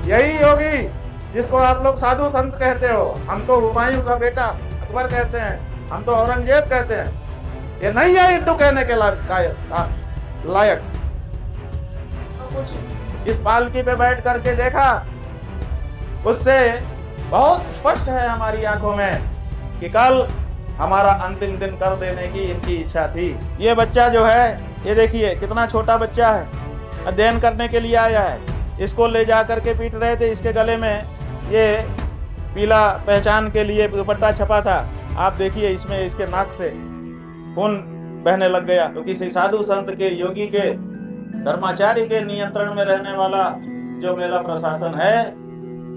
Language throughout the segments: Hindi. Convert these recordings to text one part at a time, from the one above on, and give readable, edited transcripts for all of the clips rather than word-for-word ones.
यही योगी जिसको आप लोग साधु संत कहते हो। हम तो हुमायूं का बेटा अकबर कहते हैं, हम तो औरंगजेब कहते हैं। ये नहीं है हिंदू कहने के लायक। तो कुछ इस पालकी पे बैठ करके देखा, उससे बहुत स्पष्ट है हमारी आंखों में कि कल हमारा अंतिम दिन कर देने की इनकी इच्छा थी। ये बच्चा जो है, ये देखिए कितना छोटा बच्चा है, अध्ययन करने के लिए आया है। इसको ले जा करके पीट रहे थे। इसके गले में ये पीला पहचान के लिए दुपट्टा छपा था। आप देखिए इसमें इसके नाक से खून बहने लग गया। तो किसी साधु संत के, योगी के, धर्माचार्य के नियंत्रण में रहने वाला जो मेला प्रशासन है,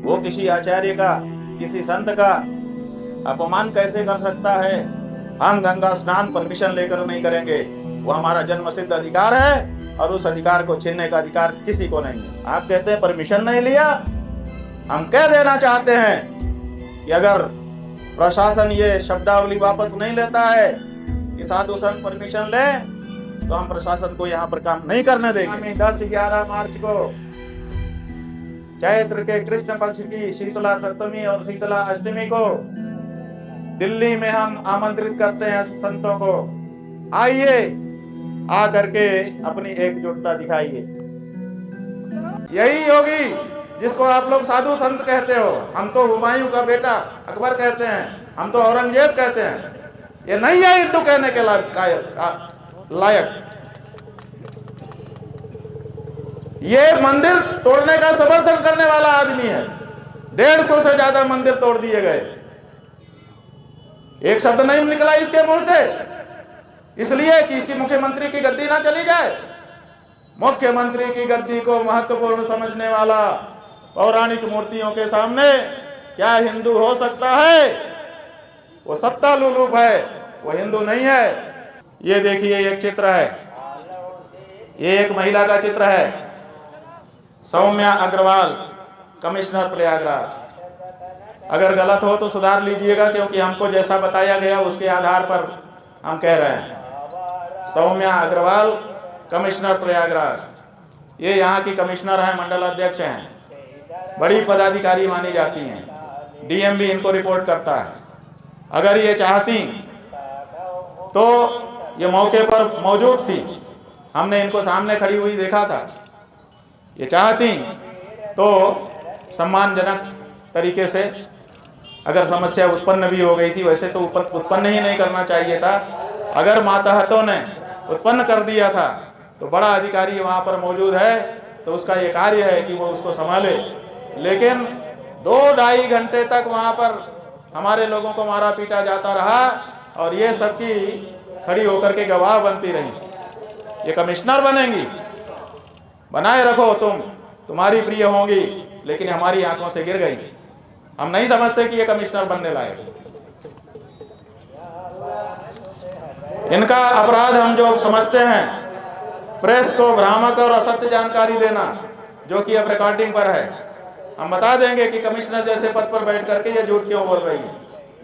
वो किसी आचार्य का, किसी संत का अपमान कैसे कर सकता है? हम गंगा स्नान परमिशन लेकर नहीं करेंगे। वो हमारा जन्म सिद्ध अधिकार है और उस अधिकार को छीनने का अधिकार किसी को नहीं है। आप कहते हैं परमिशन नहीं लिया। हम कह देना चाहते हैं कि अगर प्रशासन ये शब्दावली वापस नहीं लेता है कि साधु संत परमिशन ले, तो हम प्रशासन को यहाँ पर काम नहीं करने देंगे। 10-11 मार्च को चैत्र के कृष्ण पक्ष की शीतला सप्तमी और शीतला अष्टमी को दिल्ली में हम आमंत्रित करते हैं संतों को। आइए, आ करके अपनी एकजुटता दिखाइए। यही योगी जिसको आप लोग साधु संत कहते हो, हम तो हुमायूं का बेटा अकबर कहते हैं, हम तो औरंगजेब कहते हैं। ये नहीं है हिंदू कहने के लायक। ये मंदिर तोड़ने का समर्थन करने वाला आदमी है। 150 से ज्यादा मंदिर तोड़ दिए गए। एक शब्द नहीं निकला इसके मुंह से, इसलिए कि इसकी मुख्यमंत्री की गद्दी ना चली जाए। मुख्यमंत्री की गद्दी को महत्वपूर्ण समझने वाला पौराणिक मूर्तियों के सामने क्या हिंदू हो सकता है? वो सत्ता लुलूप है, वो हिंदू नहीं है। ये देखिए एक चित्र है, ये एक महिला का चित्र है, सौम्या अग्रवाल, कमिश्नर प्रयागराज। अगर गलत हो तो सुधार लीजिएगा, क्योंकि हमको जैसा बताया गया उसके आधार पर हम कह रहे हैं। सौम्या अग्रवाल, कमिश्नर प्रयागराज। ये यहाँ की कमिश्नर हैं, मंडल अध्यक्ष हैं, बड़ी पदाधिकारी मानी जाती हैं। डीएम भी इनको रिपोर्ट करता है। अगर ये चाहती तो ये मौके पर मौजूद थी, हमने इनको सामने खड़ी हुई देखा था। ये चाहती तो सम्मानजनक तरीके से, अगर समस्या उत्पन्न भी हो गई थी, वैसे तो उत्पन्न ही नहीं करना चाहिए था। अगर मातहतों ने उत्पन्न कर दिया था तो बड़ा अधिकारी वहाँ पर मौजूद है, तो उसका ये कार्य है कि वो उसको संभाले। लेकिन 2-2.5 घंटे तक वहाँ पर हमारे लोगों को मारा पीटा जाता रहा और ये सबकी खड़ी होकर के गवाह बनती रही। ये कमिश्नर बनेंगी, बनाए रखो, तुम्हारी प्रिय होंगी, लेकिन हमारी आंखों से गिर गई। हम नहीं समझते कि ये कमिश्नर बनने लायक। इनका अपराध हम जो समझते हैं, प्रेस को भ्रामक और असत्य जानकारी देना, जो कि अब रिकॉर्डिंग पर है। हम बता देंगे कि कमिश्नर जैसे पद पर बैठ करके ये झूठ क्यों बोल रही है,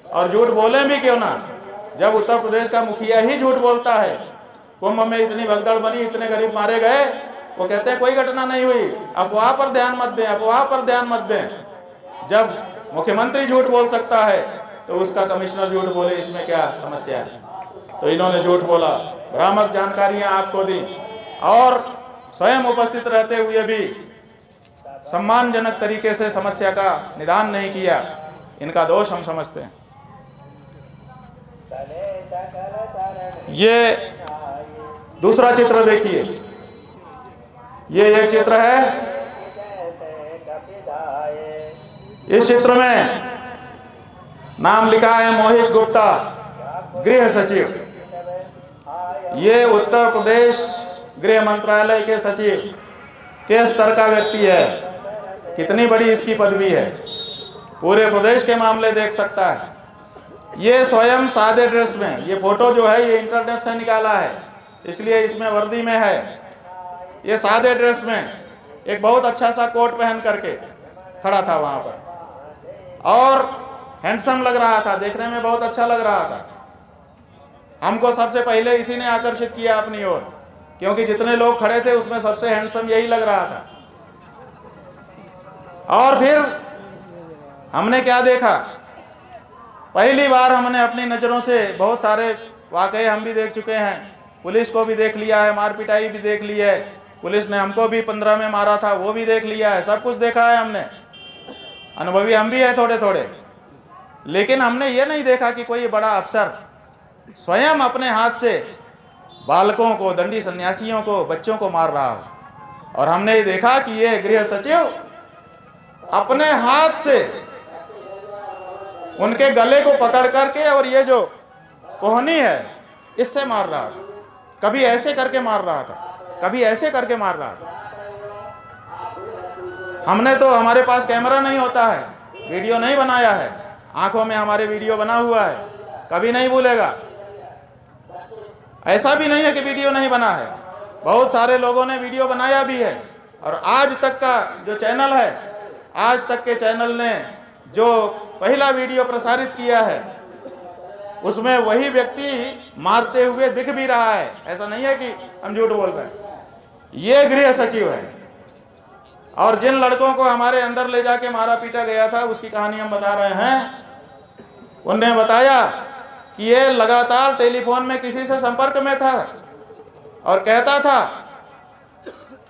और झूठ बोले भी क्यों ना। जब उत्तर प्रदेश का मुखिया ही झूठ बोलता है, कुंभ में इतनी भगदड़ बनी, इतने गरीब मारे गए, वो कहते हैं कोई घटना नहीं हुई, अफवाह पर ध्यान मत दें, अफवाह पर ध्यान मत दें। जब मुख्यमंत्री झूठ बोल सकता है तो उसका कमिश्नर झूठ बोले, इसमें क्या समस्या है? तो इन्होंने झूठ बोला, भ्रामक जानकारियां आपको दी और स्वयं उपस्थित रहते हुए भी सम्मानजनक तरीके से समस्या का निदान नहीं किया। इनका दोष हम समझते हैं। ये दूसरा चित्र देखिए, ये एक चित्र है। इस चित्र में नाम लिखा है मोहित गुप्ता, गृह सचिव। ये उत्तर प्रदेश गृह मंत्रालय के सचिव के स्तर का व्यक्ति है। कितनी बड़ी इसकी पदवी है, पूरे प्रदेश के मामले देख सकता है। ये स्वयं सादे ड्रेस में, ये फोटो जो है ये इंटरनेट से निकाला है, इसलिए इसमें वर्दी में है। ये सादे ड्रेस में एक बहुत अच्छा सा कोट पहन करके खड़ा था वहां पर, और हैंडसम लग रहा था, देखने में बहुत अच्छा लग रहा था। हमको सबसे पहले इसी ने आकर्षित किया अपनी ओर, क्योंकि जितने लोग खड़े थे उसमें सबसे हैंडसम यही लग रहा था। और फिर हमने क्या देखा, पहली बार हमने अपनी नज़रों से बहुत सारे वाकये हम भी देख चुके हैं, पुलिस को भी देख लिया है, मार पिटाई भी देख ली है, पुलिस ने हमको भी 15 में मारा था वो भी देख लिया है, सब कुछ देखा है हमने, अनुभवी हम भी है थोड़े थोड़े। लेकिन हमने ये नहीं देखा कि कोई बड़ा अफसर स्वयं अपने हाथ से बालकों को, दंडी सन्यासियों को, बच्चों को मार रहा हो। और हमने ये देखा कि ये गृह सचिव अपने हाथ से उनके गले को पकड़ करके और ये जो कोहनी है इससे मार रहा था, कभी ऐसे करके मार रहा था, कभी ऐसे करके मार रहा था। हमने तो, हमारे पास कैमरा नहीं होता है, वीडियो नहीं बनाया है, आंखों में हमारे वीडियो बना हुआ है, कभी नहीं भूलेगा। ऐसा भी नहीं है कि वीडियो नहीं बना है, बहुत सारे लोगों ने वीडियो बनाया भी है। और आज तक का जो चैनल है, आज तक के चैनल ने जो पहला वीडियो प्रसारित किया है उसमें वही व्यक्ति मारते हुए दिख भी रहा है, ऐसा नहीं है कि हम झूठ बोल रहे हैं। ये गृह सचिव है। और जिन लड़कों को हमारे अंदर ले जाके मारा पीटा गया था उसकी कहानी हम बता रहे हैं। उन्होंने बताया कि ये लगातार टेलीफोन में किसी से संपर्क में था और कहता था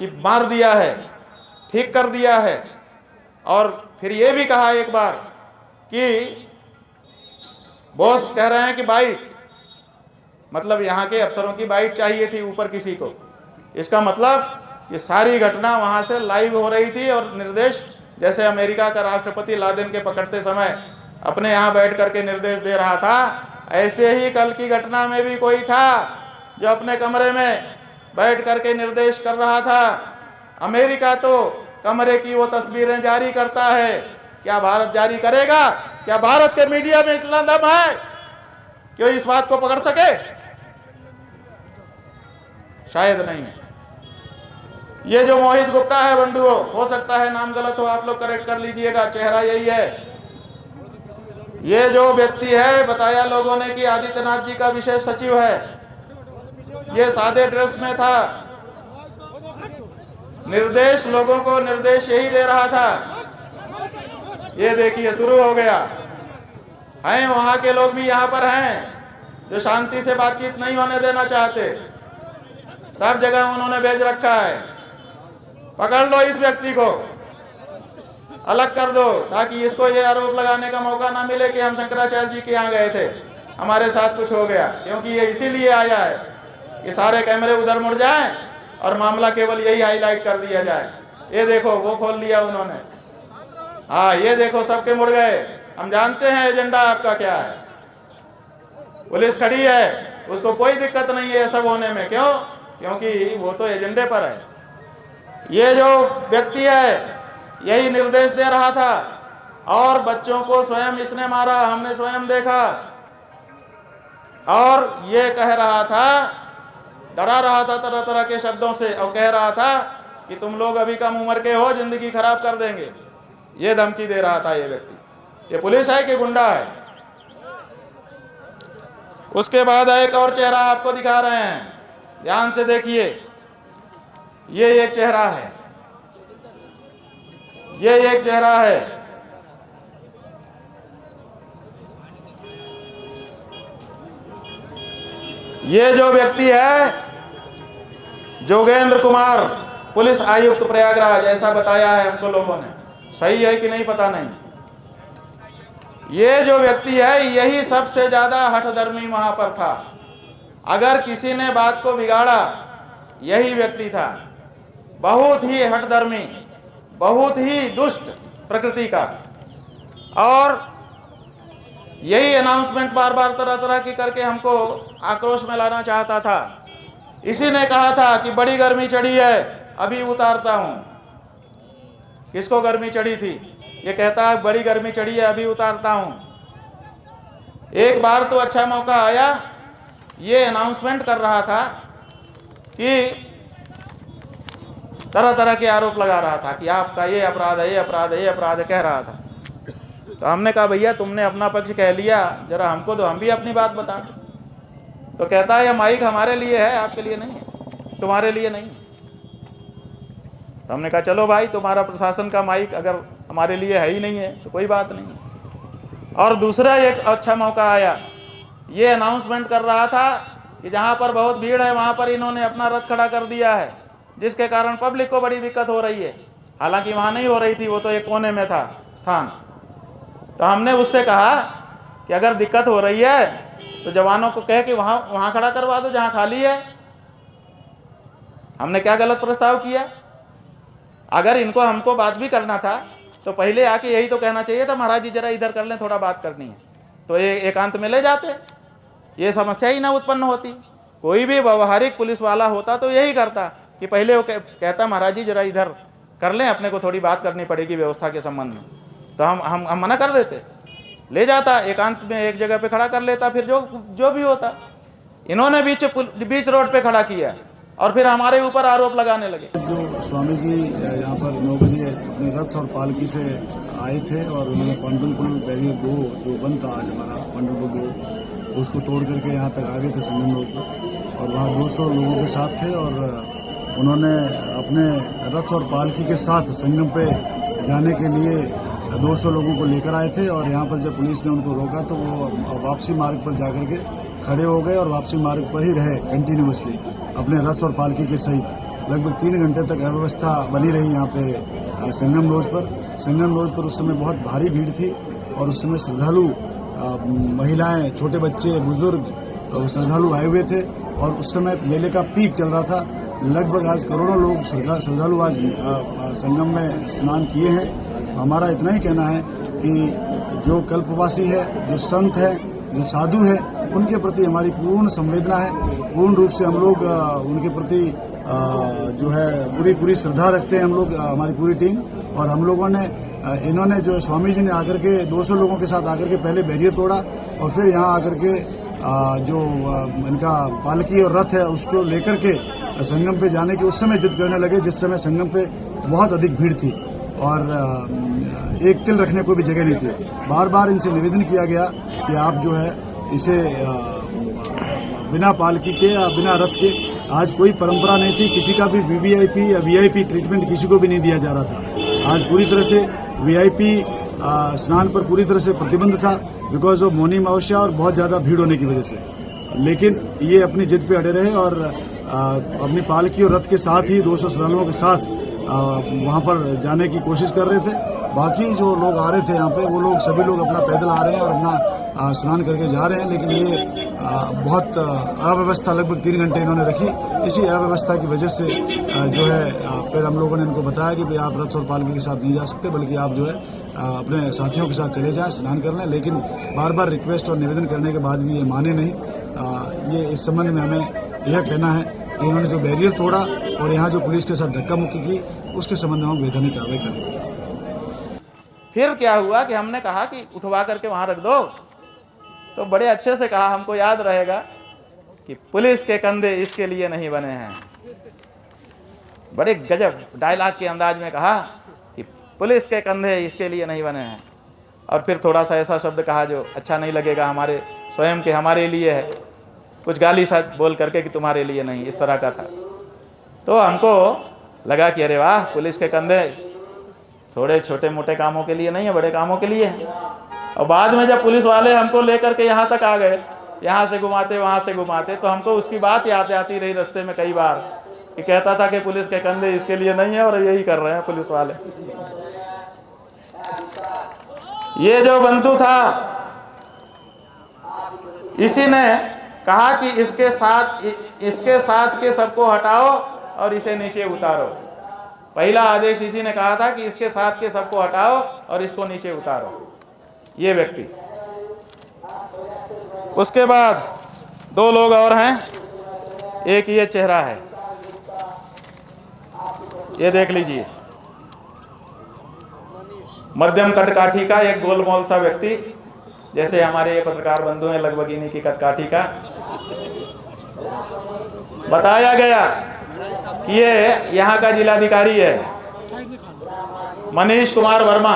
कि मार दिया है, ठीक कर दिया है। और फिर ये भी कहा एक बार कि बॉस कह रहे हैं कि बाइट, मतलब यहाँ के अफसरों की बाइट चाहिए थी ऊपर किसी को। इसका मतलब ये सारी घटना वहाँ से लाइव हो रही थी और निर्देश, जैसे अमेरिका का राष्ट्रपति लादेन के पकड़ते समय अपने यहाँ बैठ करके निर्देश दे रहा था, ऐसे ही कल की घटना में भी कोई था जो अपने कमरे में बैठ करके निर्देश कर रहा था। अमेरिका तो कमरे की वो तस्वीरें जारी करता है, क्या भारत जारी करेगा? क्या भारत के मीडिया में इतना दम है कि इस बात को पकड़ सके? शायद नहीं है। ये जो मोहित गुप्ता है बंधुओं, हो सकता है नाम गलत हो, आप लोग करेक्ट कर लीजिएगा, चेहरा यही है। ये जो व्यक्ति है, बताया लोगों ने कि आदित्यनाथ जी का विशेष सचिव है। ये सादे ड्रेस में था, निर्देश लोगों को निर्देश यही दे रहा था। ये देखिए शुरू हो गया है। वहां के लोग भी यहाँ पर हैं जो शांति से बातचीत नहीं होने देना चाहते, सब जगह उन्होंने भेज रखा है। पकड़ लो इस व्यक्ति को, अलग कर दो, ताकि इसको ये आरोप लगाने का मौका ना मिले कि हम शंकराचार्य जी के यहाँ गए थे, हमारे साथ कुछ हो गया। क्योंकि ये इसीलिए आया है कि सारे कैमरे उधर मुड़ जाएं और मामला केवल यही हाईलाइट कर दिया जाए। ये देखो वो खोल लिया उन्होंने, हाँ ये देखो सबके मुड़ गए। हम जानते हैं एजेंडा आपका क्या है। पुलिस खड़ी है, उसको कोई दिक्कत नहीं है सब होने में। क्यों? क्योंकि वो तो एजेंडे पर है। ये जो व्यक्ति है यही निर्देश दे रहा था और बच्चों को स्वयं इसने मारा, हमने स्वयं देखा। और ये कह रहा था, डरा रहा था तरह तरह के शब्दों से, और कह रहा था कि तुम लोग अभी कम उम्र के हो, जिंदगी खराब कर देंगे। ये धमकी दे रहा था ये व्यक्ति। ये पुलिस है कि गुंडा है? उसके बाद एक और चेहरा आपको दिखा रहे हैं, ध्यान से देखिए। ये एक चेहरा है, ये एक चेहरा है। ये जो व्यक्ति है जोगेंद्र कुमार, पुलिस आयुक्त प्रयागराज, ऐसा बताया है हमको लोगों ने। सही है कि नहीं पता नहीं। ये जो व्यक्ति है यही सबसे ज्यादा हठधर्मी वहां पर था। अगर किसी ने बात को बिगाड़ा यही व्यक्ति था। बहुत ही हठधर्मी, बहुत ही दुष्ट प्रकृति का। और यही अनाउंसमेंट बार बार तरह तरह की करके हमको आक्रोश में लाना चाहता था। इसी ने कहा था कि बड़ी गर्मी चढ़ी है, अभी उतारता हूं। किसको गर्मी चढ़ी थी? ये कहता है बड़ी गर्मी चढ़ी है, अभी उतारता हूं। एक बार तो अच्छा मौका आया, ये अनाउंसमेंट कर रहा था कि तरह तरह के आरोप लगा रहा था कि आपका ये अपराध है, ये अपराध है, ये अपराध है, कह रहा था। तो हमने कहा भैया तुमने अपना पक्ष कह लिया, जरा हमको तो हम भी अपनी बात बता। तो कहता है ये माइक हमारे लिए है, आपके लिए नहीं है, तुम्हारे लिए नहीं है। तो हमने कहा चलो भाई, तुम्हारा प्रशासन का माइक अगर हमारे लिए है ही नहीं है तो कोई बात नहीं। और दूसरा एक अच्छा मौका आया, ये अनाउंसमेंट कर रहा था कि जहाँ पर बहुत भीड़ है वहाँ पर इन्होंने अपना रथ खड़ा कर दिया है, जिसके कारण पब्लिक को बड़ी दिक्कत हो रही है। हालांकि वहाँ नहीं हो रही थी, वो तो एक कोने में था स्थान। तो हमने उससे कहा कि अगर दिक्कत हो रही है तो जवानों को कह कि वहाँ खड़ा करवा दो जहाँ खाली है। हमने क्या गलत प्रस्ताव किया? अगर इनको हमको बात भी करना था तो पहले आके यही तो कहना चाहिए था, महाराज जी जरा इधर कर लें, थोड़ा बात करनी है, तो ये एकांत में ले जाते, ये समस्या ही ना उत्पन्न होती। कोई भी व्यवहारिक पुलिस वाला होता तो यही करता कि पहले वो कहता महाराज जी जरा इधर कर लें, अपने को थोड़ी बात करनी पड़ेगी व्यवस्था के संबंध में, तो हम मना कर देते, ले जाता एकांत में एक जगह पे खड़ा कर लेता, फिर जो भी होता। इन्होंने बीच रोड पे खड़ा किया और फिर हमारे ऊपर आरोप लगाने लगे। जो स्वामी जी यहाँ पर 9 बजे अपने रथ और पालकी से आए थे और उन्होंने पंडलपुर बैरियर 2 जो बंद था आज हमारा पंडलपुर 2, उसको तोड़ करके यहाँ तक आ गए थे संगम रोड पर, और वहाँ 200 लोगों के साथ थे और उन्होंने अपने रथ और पालकी के साथ संगम पे जाने के लिए 200 लोगों को लेकर आए थे। और यहाँ पर जब पुलिस ने उनको रोका तो वो वापसी मार्ग पर जाकर के खड़े हो गए और वापसी मार्ग पर ही रहे कंटिन्यूअसली अपने रथ और पालकी के सहित। लगभग 3 घंटे तक अव्यवस्था बनी रही यहाँ पे संगम लॉज पर। संगम लॉज पर उस समय बहुत भारी भीड़ थी और उस समय श्रद्धालु महिलाएं, छोटे बच्चे, बुजुर्ग श्रद्धालु आए हुए थे और उस समय मेले का पीक चल रहा था। लगभग आज करोड़ों लोग श्रद्धालु आज संगम में स्नान किए हैं। हमारा इतना ही कहना है कि जो कल्पवासी है, जो संत है, जो साधु है, उनके प्रति हमारी पूर्ण संवेदना है। पूर्ण रूप से हम लोग उनके प्रति जो है पूरी श्रद्धा रखते हैं हम लोग, हमारी पूरी टीम। और हम लोगों ने इन्होंने जो स्वामी जी ने आकर के 200 लोगों के साथ आकर के पहले बैरियर तोड़ा और फिर यहाँ आकर के जो इनका पालकी और रथ है उसको लेकर के संगम पे जाने की उस समय जिद करने लगे, जिस समय संगम पे बहुत अधिक भीड़ थी और एक तिल रखने को भी जगह नहीं थी। बार बार इनसे निवेदन किया गया कि आप जो है इसे बिना पालकी के या बिना रथ के, आज कोई परंपरा नहीं थी, किसी का भी वीवीआईपी या वीआईपी ट्रीटमेंट किसी को भी नहीं दिया जा रहा था। आज पूरी तरह से वीआईपी स्नान पर पूरी तरह से प्रतिबंध था बिकॉज ऑफ मौनी अमावस्या और बहुत ज्यादा भीड़ होने की वजह से। लेकिन ये अपनी जिद पे अड़े रहे और अपनी पालकी और रथ के साथ ही 200 श्रद्धालुओं के साथ वहां पर जाने की कोशिश कर रहे थे। बाकी जो लोग आ रहे थे यहाँ पे, वो लोग सभी लोग अपना पैदल आ रहे हैं और अपना स्नान करके जा रहे हैं। लेकिन ये बहुत अव्यवस्था लगभग 3 घंटे इन्होंने रखी। इसी अव्यवस्था की वजह से जो है फिर हम लोगों ने इनको बताया कि भाई आप रथ और पालकी के साथ नहीं जा सकते, बल्कि आप जो है अपने साथियों के साथ चले जाएं, स्नान कर लें। लेकिन बार बार रिक्वेस्ट और निवेदन करने के बाद भी ये माने नहीं। ये इस संबंध में हमें यह कहना है कि इन्होंने जो बैरियर तोड़ा और यहाँ जो पुलिस के साथ धक्का मुक्की की, उसके संबंध में हम वैधानिक कार्रवाई करेंगे। फिर क्या हुआ कि हमने कहा कि उठवा करके वहां रख दो, तो बड़े अच्छे से कहा, हमको याद रहेगा कि पुलिस के कंधे इसके लिए नहीं बने हैं। बड़े गजब डायलॉग के अंदाज में कहा कि पुलिस के कंधे इसके लिए नहीं बने हैं। और फिर थोड़ा सा ऐसा शब्द कहा जो अच्छा नहीं लगेगा हमारे स्वयं के, हमारे लिए है, कुछ गाली सा बोल करके कि तुम्हारे लिए नहीं, इस तरह का था। तो हमको लगा कि अरे वाह, पुलिस के कंधे थोड़े छोटे मोटे कामों के लिए नहीं है, बड़े कामों के लिए है। और बाद में जब पुलिस वाले हमको लेकर के यहाँ तक आ गए, यहाँ से घुमाते वहाँ से घुमाते, तो हमको उसकी बात याद आती रही रास्ते में कई बार कि कहता था कि पुलिस के कंधे इसके लिए नहीं है, और यही कर रहे हैं पुलिस वाले। ये जो बंधु था, इसी ने कहा कि इसके साथ के सबको हटाओ और इसे नीचे उतारो। पहला आदेश इसी ने कहा था कि इसके साथ के सबको हटाओ और इसको नीचे उतारो, ये व्यक्ति। उसके बाद 2 लोग और हैं, एक ये चेहरा है, ये देख लीजिए, मध्यम कदकाठी का एक गोलमोल सा व्यक्ति, जैसे हमारे ये पत्रकार बंधु हैं लगभग इन्हीं की कदकाठी का। बताया गया कि ये यहाँ का जिलाधिकारी है, मनीष कुमार वर्मा।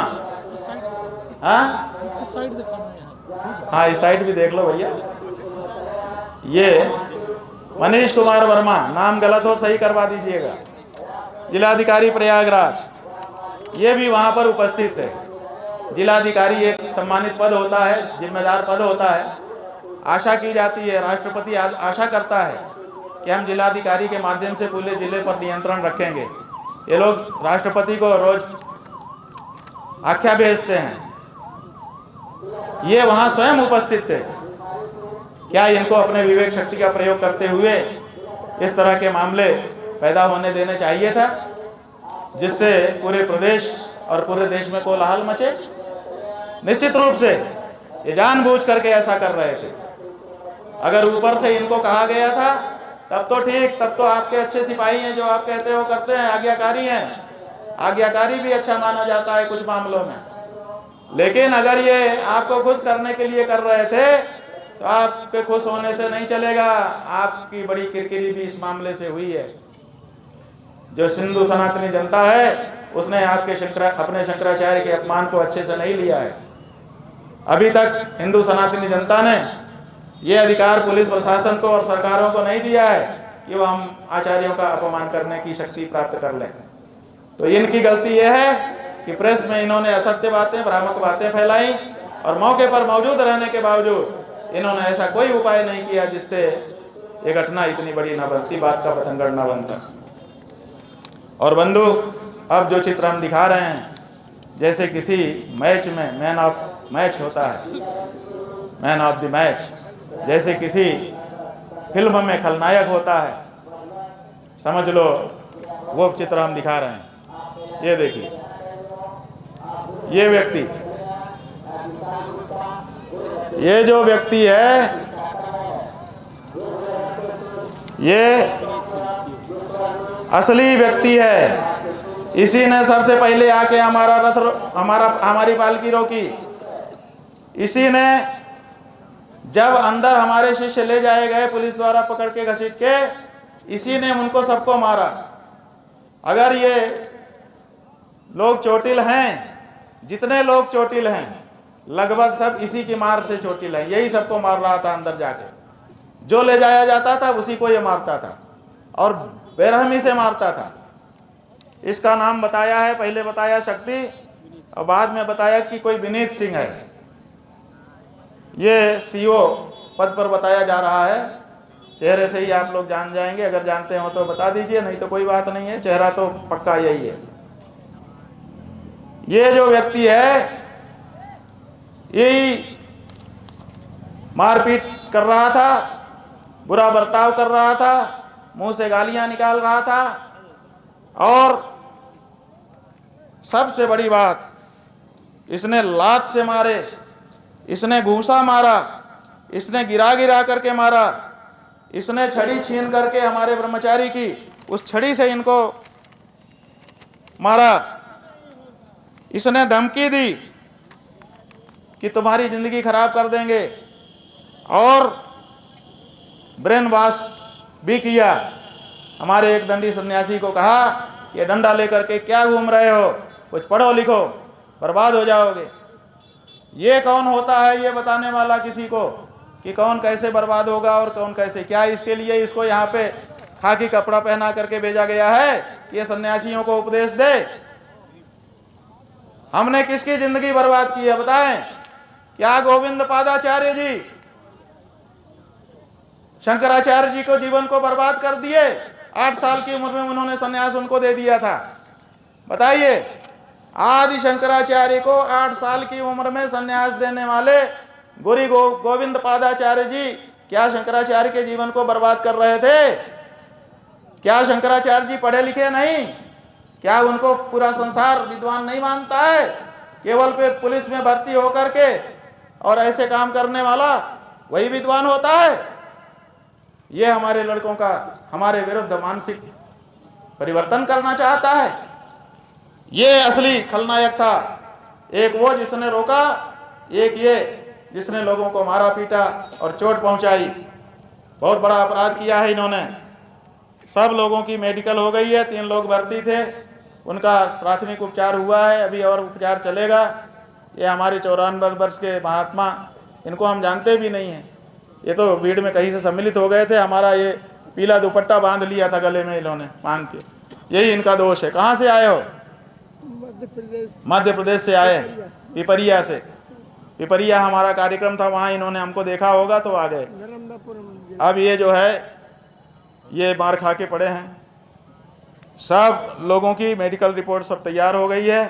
हाँ, इस साइड भी देख लो भैया। ये मनीष कुमार वर्मा, नाम गलत हो सही करवा दीजिएगा, जिलाधिकारी प्रयागराज। ये भी वहाँ पर उपस्थित थे। जिलाधिकारी एक सम्मानित पद होता है, जिम्मेदार पद होता है। आशा की जाती है, राष्ट्रपति आशा करता है कि हम जिलाधिकारी के माध्यम से पूरे जिले पर नियंत्रण रखेंगे। ये लोग राष्ट्रपति को रोज आख्या भेजते हैं। ये वहाँ स्वयं उपस्थित थे। क्या इनको अपने विवेक शक्ति का प्रयोग करते हुए इस तरह के मामले पैदा होने देने चाहिए था, जिससे पूरे प्रदेश और पूरे देश में कोलाहल मचे? निश्चित रूप से ये जानबूझ करके ऐसा कर रहे थे। अगर ऊपर से इनको कहा गया था तब तो ठीक, तब तो आपके अच्छे सिपाही हैं, जो आप कहते हो करते हैं, आज्ञाकारी हैं। आज्ञाकारी भी अच्छा माना जाता है कुछ मामलों में। लेकिन अगर ये आपको खुश करने के लिए कर रहे थे तो आपके खुश होने से नहीं चलेगा। आपकी बड़ी किरकिरी भी इस मामले से हुई है। जो सिंधु सनातनी जनता है उसने आपके अपने शंकराचार्य के अपमान को अच्छे से नहीं लिया है। अभी तक हिंदू सनातनी जनता ने ये अधिकार पुलिस प्रशासन को और सरकारों को नहीं दिया है कि वो हम आचार्यों का अपमान करने की शक्ति प्राप्त कर लें। तो इनकी गलती यह है कि प्रेस में इन्होंने असत्य बातें, भ्रामक बातें फैलाई और मौके पर मौजूद रहने के बावजूद इन्होंने ऐसा कोई उपाय नहीं किया जिससे ये घटना इतनी बड़ी न बनती, बात का बतंगड़ न बनता। और बंधु, अब जो चित्र हम दिखा रहे हैं, जैसे किसी मैच में मैन ऑफ मैच होता है, मैन ऑफ द मैच, जैसे किसी फिल्म में खलनायक होता है, समझ लो वो चित्र हम दिखा रहे हैं। ये देखिए, ये व्यक्ति, ये जो व्यक्ति है, ये असली व्यक्ति है। इसी ने सबसे पहले आके हमारी पालकी रोकी। इसी ने जब अंदर हमारे शिष्य ले जाए गए पुलिस द्वारा पकड़ के घसीट के, इसी ने उनको सबको मारा। अगर ये लोग चोटिल हैं, जितने लोग चोटिल हैं लगभग सब इसी की मार से चोटिल है। यही सबको मार रहा था अंदर जाके। जो ले जाया जाता था उसी को ये मारता था और बेरहमी से मारता था। इसका नाम बताया है, पहले बताया शक्ति और बाद में बताया कि कोई विनीत सिंह है। ये सीओ पद पर बताया जा रहा है। चेहरे से ही आप लोग जान जाएंगे, अगर जानते हो तो बता दीजिए, नहीं तो कोई बात नहीं है, चेहरा तो पक्का यही है। ये जो व्यक्ति है यही मारपीट कर रहा था, बुरा बर्ताव कर रहा था, मुंह से गालियां निकाल रहा था और सबसे बड़ी बात, इसने लात से मारे, इसने घूंसा मारा, इसने गिरा गिरा करके मारा, इसने छड़ी छीन करके हमारे ब्रह्मचारी की उस छड़ी से इनको मारा। इसने धमकी दी कि तुम्हारी जिंदगी खराब कर देंगे और ब्रेन वॉश भी किया। हमारे एक दंडी सन्यासी को कहा कि डंडा लेकर के क्या घूम रहे हो, कुछ पढ़ो लिखो, बर्बाद हो जाओगे। ये कौन होता है ये बताने वाला किसी को कि कौन कैसे बर्बाद होगा और कौन कैसे? क्या इसके लिए इसको यहाँ पे खाकी कपड़ा पहना करके भेजा गया है कि ये सन्यासियों को उपदेश दे? हमने किसकी जिंदगी बर्बाद की है बताएं? क्या गोविंद पादाचार्य जी, शंकराचार्य जी को जीवन को बर्बाद कर दिए? 8 साल की उम्र में उन्होंने सन्यास उनको दे दिया था। बताइए, आदि शंकराचार्य को 8 साल की उम्र में सन्यास देने वाले गुरु गोविंद पादाचार्य जी क्या शंकराचार्य के जीवन को बर्बाद कर रहे थे? क्या शंकराचार्य जी पढ़े लिखे नहीं? क्या उनको पूरा संसार विद्वान नहीं मानता है? केवल पे पुलिस में भर्ती होकर के और ऐसे काम करने वाला वही विद्वान होता है? ये हमारे लड़कों का हमारे विरुद्ध मानसिक परिवर्तन करना चाहता है। ये असली खलनायक था। एक वो जिसने रोका, एक ये जिसने लोगों को मारा पीटा और चोट पहुंचाई। बहुत बड़ा अपराध किया है इन्होंने। सब लोगों की मेडिकल हो गई है, 3 लोग भर्ती थे, उनका प्राथमिक उपचार हुआ है, अभी और उपचार चलेगा। ये हमारे 54 वर्ष के महात्मा, इनको हम जानते भी नहीं हैं। ये तो भीड़ में कहीं से सम्मिलित हो गए थे, हमारा ये पीला दुपट्टा बांध लिया था गले में इन्होंने मांग के। यही इनका दोष है। कहाँ से आए हो? मध्य प्रदेश से आए, पिपरिया से। पिपरिया हमारा कार्यक्रम था, वहाँ इन्होंने हमको देखा होगा तो आ गए। अब ये जो है ये मार खा के पड़े हैं। सब लोगों की मेडिकल रिपोर्ट सब तैयार हो गई है।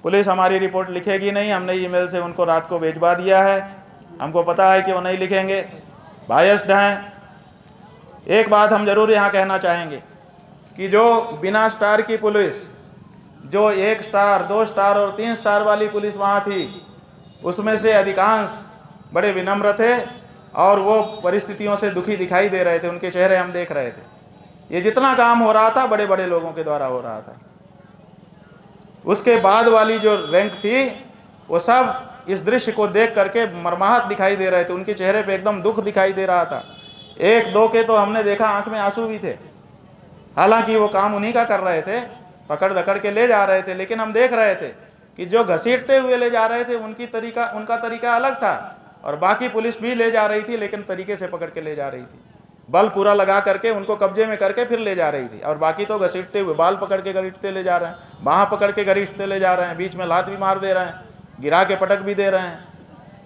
पुलिस हमारी रिपोर्ट लिखेगी नहीं, हमने ईमेल से उनको रात को भिजवा दिया है। हमको पता है कि वो नहीं लिखेंगे, बायस्ड हैं। एक बात हम जरूर यहाँ कहना चाहेंगे कि जो बिना स्टार की पुलिस, जो 1 स्टार 2 स्टार और 3 स्टार वाली पुलिस वहाँ थी, उसमें से अधिकांश बड़े विनम्र थे और वो परिस्थितियों से दुखी दिखाई दे रहे थे, उनके चेहरे हम देख रहे थे। ये जितना काम हो रहा था बड़े बड़े लोगों के द्वारा हो रहा था। उसके बाद वाली जो रैंक थी वो सब इस दृश्य को देख करके मर्माहत दिखाई दे रहे थे, उनके चेहरे पे एकदम दुख दिखाई दे रहा था। 1-2 के तो हमने देखा आंख में आंसू भी थे, हालांकि वो काम उन्हीं का कर रहे थे, पकड़ दकड़ के ले जा रहे थे, लेकिन हम देख रहे थे कि जो घसीटते हुए ले जा रहे थे उनका तरीका अलग था, और बाकी पुलिस भी ले जा रही थी लेकिन तरीके से पकड़ के ले जा रही थी। बल पूरा लगा करके उनको कब्जे में करके फिर ले जा रही थी, और बाकी तो घसीटते हुए बाल पकड़ के घसीटते ले जा रहे हैं, बाँह पकड़ के घसीटते ले जा रहे हैं, बीच में लात भी मार दे रहे हैं, गिरा के पटक भी दे रहे हैं।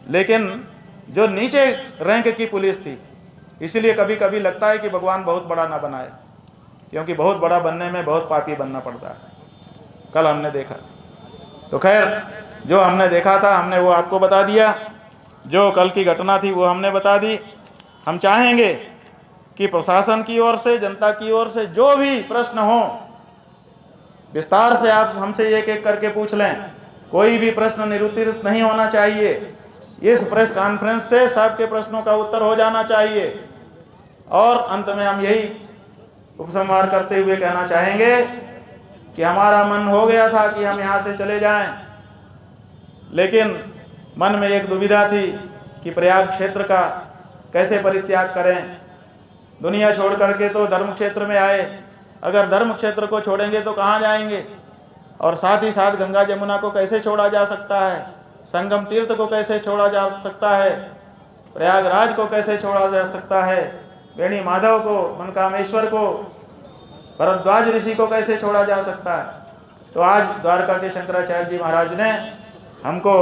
लेकिन जो नीचे रैंक की पुलिस थी, इसीलिए कभी कभी लगता है कि भगवान बहुत बड़ा ना बनाए, क्योंकि बहुत बड़ा बनने में बहुत पापी बनना पड़ता है। कल हमने देखा। तो खैर, जो हमने देखा था हमने वो आपको बता दिया, जो कल की घटना थी वो हमने बता दी। हम चाहेंगे कि प्रशासन की ओर से, जनता की ओर से जो भी प्रश्न हो विस्तार से आप हमसे एक एक करके पूछ लें। कोई भी प्रश्न निरुत्तरित नहीं होना चाहिए। इस प्रेस कॉन्फ्रेंस से सबके प्रश्नों का उत्तर हो जाना चाहिए। और अंत में हम यही उपसंहार करते हुए कहना चाहेंगे कि हमारा मन हो गया था कि हम यहाँ से चले जाएं, लेकिन मन में एक दुविधा थी कि प्रयाग क्षेत्र का कैसे परित्याग करें। दुनिया छोड़ करके तो धर्म क्षेत्र में आए, अगर धर्म क्षेत्र को छोड़ेंगे तो कहाँ जाएंगे, और साथ ही साथ गंगा जमुना को कैसे छोड़ा जा सकता है, संगम तीर्थ को कैसे छोड़ा जा सकता है, प्रयागराज को कैसे छोड़ा जा सकता है, वेणी माधव को, मनकामेश्वर को, भरद्वाज ऋषि को कैसे छोड़ा जा सकता है। तो आज द्वारका के शंकराचार्य जी महाराज ने हमको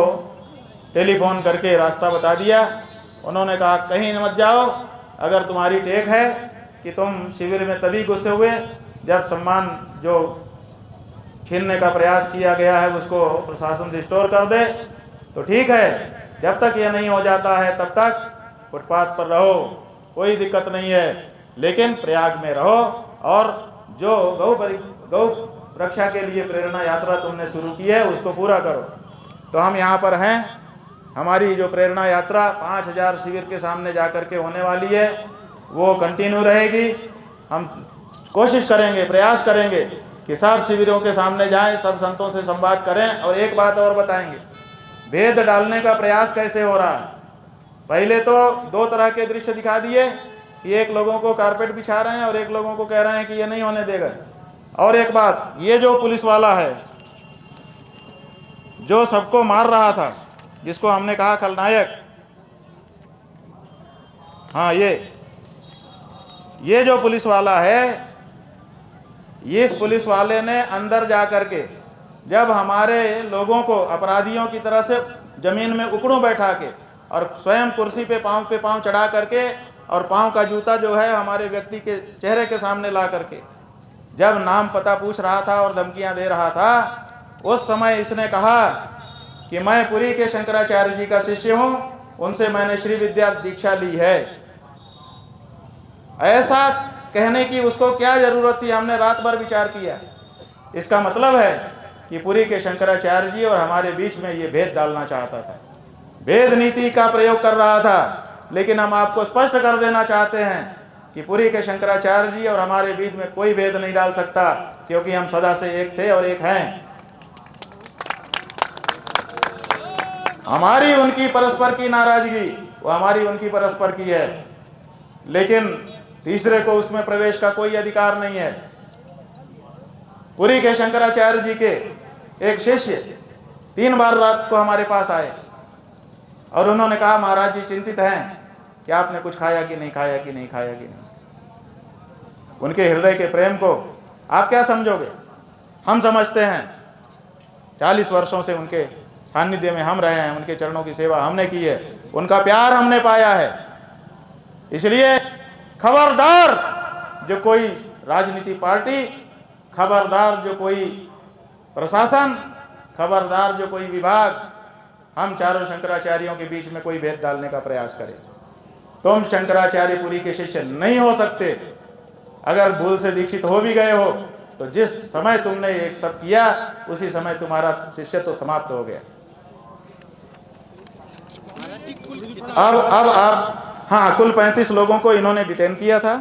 टेलीफोन करके रास्ता बता दिया। उन्होंने कहा कहीं मत जाओ, अगर तुम्हारी टेक है कि तुम शिविर में तभी घुसे हुए जब सम्मान जो छीनने का प्रयास किया गया है उसको प्रशासन रिस्टोर कर दे तो ठीक है, जब तक ये नहीं हो जाता है तब तक फुटपाथ पर रहो, कोई दिक्कत नहीं है, लेकिन प्रयाग में रहो और जो गौ रक्षा के लिए प्रेरणा यात्रा तुमने शुरू की है उसको पूरा करो। तो हम यहाँ पर हैं, हमारी जो प्रेरणा यात्रा 5000 शिविर के सामने जाकर के होने वाली है वो कंटिन्यू रहेगी। हम कोशिश करेंगे, प्रयास करेंगे कि सब शिविरों के सामने जाएं, सब संतों से संवाद करें। और एक बात और बताएंगे, भेद डालने का प्रयास कैसे हो रहा है। पहले तो 2 तरह के दृश्य दिखा दिए कि एक लोगों को कारपेट बिछा रहे हैं और एक लोगों को कह रहे हैं कि ये नहीं होने देगा। और एक बात, ये जो पुलिस वाला है जो सबको मार रहा था, जिसको हमने कहा खलनायक, हाँ ये जो पुलिस वाला है, ये इस पुलिस वाले ने अंदर जा करके जब हमारे लोगों को अपराधियों की तरह से जमीन में उकड़ों बैठा के और स्वयं कुर्सी पे पांव चढ़ा करके और पांव का जूता जो है हमारे व्यक्ति के चेहरे के सामने ला करके जब नाम पता पूछ रहा था और धमकियां दे रहा था, उस समय इसने कहा कि मैं पुरी के शंकराचार्य जी का शिष्य हूं, उनसे मैंने श्री विद्या दीक्षा ली है। ऐसा कहने की उसको क्या जरूरत थी, हमने रात भर विचार किया। इसका मतलब है कि पुरी के शंकराचार्य जी और हमारे बीच में ये भेद डालना चाहता था, भेद नीति का प्रयोग कर रहा था। लेकिन हम आपको स्पष्ट कर देना चाहते हैं कि पुरी के शंकराचार्य जी और हमारे बीच में कोई भेद नहीं डाल सकता, क्योंकि हम सदा से एक थे और एक हैं। हमारी उनकी परस्पर की नाराजगी वो हमारी उनकी परस्पर की है, लेकिन तीसरे को उसमें प्रवेश का कोई अधिकार नहीं है। पुरी के शंकराचार्य जी के एक शिष्य 3 बार रात को हमारे पास आए और उन्होंने कहा महाराज जी चिंतित हैं कि आपने कुछ खाया कि नहीं खाया कि नहीं खाया कि नहीं। उनके हृदय के प्रेम को आप क्या समझोगे, हम समझते हैं। 40 वर्षों से उनके सानिध्य में हम रहे हैं, उनके चरणों की सेवा हमने की है, उनका प्यार हमने पाया है। इसलिए खबरदार जो कोई राजनीति पार्टी, खबरदार जो कोई प्रशासन, खबरदार जो कोई विभाग हम चारों शंकराचार्यों के बीच में कोई भेद डालने का प्रयास करे। तुम शंकराचार्यपुरी के शिष्य नहीं हो सकते। अगर भूल से दीक्षित हो भी गए हो तो जिस समय तुमने एक सब किया उसी समय तुम्हारा शिष्य तो समाप्त हो गया। अब आप, हाँ, कुल 35 लोगों को इन्होंने डिटेन किया था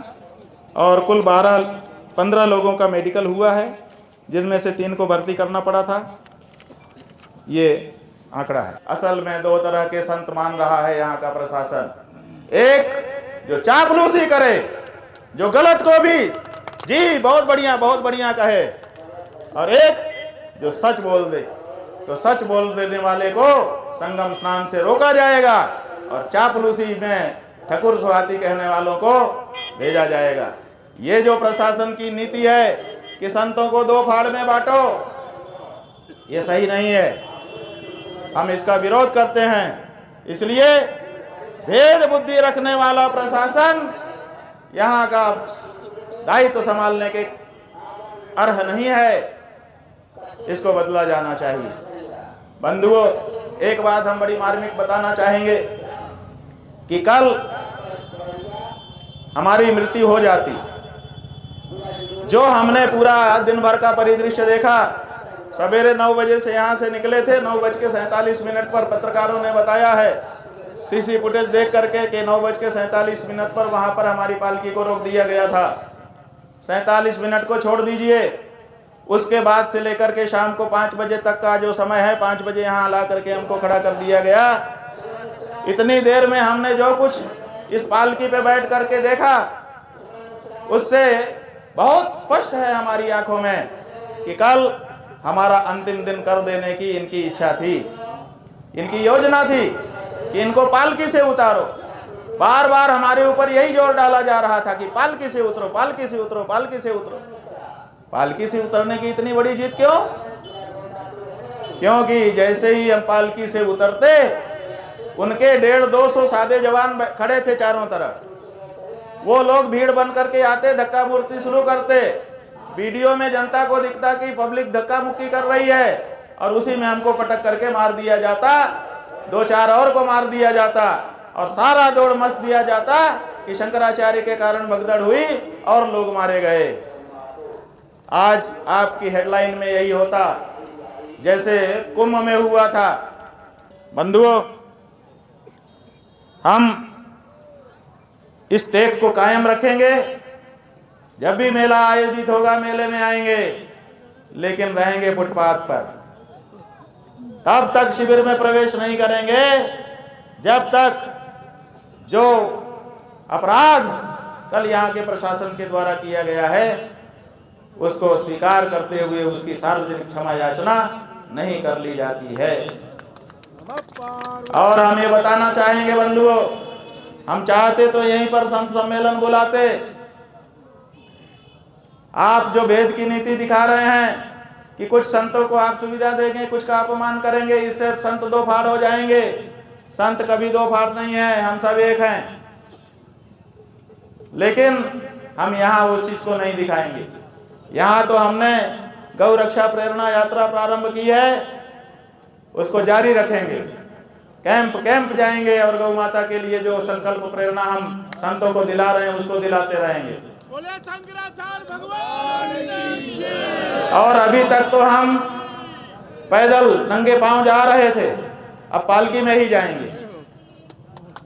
और कुल 15 लोगों का मेडिकल हुआ है, जिनमें से 3 को भर्ती करना पड़ा था। ये आंकड़ा है। असल में 2 तरह के संत मान रहा है यहाँ का प्रशासन। एक जो चापलूसी करे, जो गलत को भी जी बहुत बढ़िया कहे, और एक जो सच बोल दे। तो सच बोल देने वाले को संगम स्नान से रोका जाएगा और चापलूसी में ठकुर सुहाती कहने वालों को भेजा जाएगा। ये जो प्रशासन की नीति है कि संतों को 2 फाड़ में बांटो, ये सही नहीं है। हम इसका विरोध करते हैं। इसलिए भेद बुद्धि रखने वाला प्रशासन यहाँ का दायित्व संभालने के अर्ह नहीं है, इसको बदला जाना चाहिए। बंधुओं, एक बात हम बड़ी मार्मिक बताना चाहेंगे कि कल हमारी मृत्यु हो जाती, जो हमने पूरा दिन भर का परिदृश्य देखा, सवेरे 9 बजे से यहाँ से निकले थे, 9:47 पर पत्रकारों ने बताया है सीसी फुटेज देख करके कि 9:47 पर वहाँ पर हमारी पालकी को रोक दिया गया था। 47 मिनट को छोड़ दीजिए, उसके बाद से लेकर के शाम को 5 बजे तक का जो समय है, 5 बजे यहाँ ला करके हमको खड़ा कर दिया गया। इतनी देर में हमने जो कुछ इस पालकी पे बैठ करके देखा, उससे बहुत स्पष्ट है हमारी आंखों में कि कल हमारा अंतिम दिन कर देने की इनकी इच्छा थी, इनकी योजना थी कि इनको पालकी से उतारो। बार बार हमारे ऊपर यही जोर डाला जा रहा था कि पालकी से उतरो, पालकी से उतरो, पालकी से उतरो। पालकी से उतरने की इतनी बड़ी जिद क्यों? क्योंकि जैसे ही हम पालकी से उतरते, उनके 150-200 सादे जवान खड़े थे चारों तरफ। वो लोग भीड़ बन करके आते, धक्का मुक्की शुरू करते। वीडियो में जनता को दिखता कि पब्लिक धक्का मुक्की कर रही है, और उसी में हमको पटक करके मार दिया जाता, 2-4 और को मार दिया जाता, और सारा दौड़ मच दिया जाता कि शंकराचार्य के कारण भगदड़ हुई और लोग मारे गए। आज आपकी हेडलाइन में यही होता जैसे कुंभ में हुआ था। बंधुओं, हम इस टेक को कायम रखेंगे। जब भी मेला आयोजित होगा, मेले में आएंगे, लेकिन रहेंगे फुटपाथ पर। तब तक शिविर में प्रवेश नहीं करेंगे जब तक जो अपराध कल यहाँ के प्रशासन के द्वारा किया गया है उसको स्वीकार करते हुए उसकी सार्वजनिक क्षमा याचना नहीं कर ली जाती है। और हम ये बताना चाहेंगे बंधुओं, हम चाहते तो यहीं पर संत सम्मेलन बुलाते। आप जो भेद की नीति दिखा रहे हैं कि कुछ संतों को आप सुविधा देंगे, कुछ का अपमान करेंगे, इससे संत 2 फाड़ हो जाएंगे। संत कभी 2 फाड़ नहीं है, हम सब एक हैं। लेकिन हम यहाँ उस चीज को नहीं दिखाएंगे। यहाँ तो हमने गौ रक्षा प्रेरणा यात्रा प्रारंभ की है, उसको जारी रखेंगे। कैंप जाएंगे और गौ माता के लिए जो संकल्प प्रेरणा हम संतों को दिला रहे हैं उसको दिलाते रहेंगे। और अभी तक तो हम पैदल नंगे पांव जा रहे थे, अब पालकी में ही जाएंगे।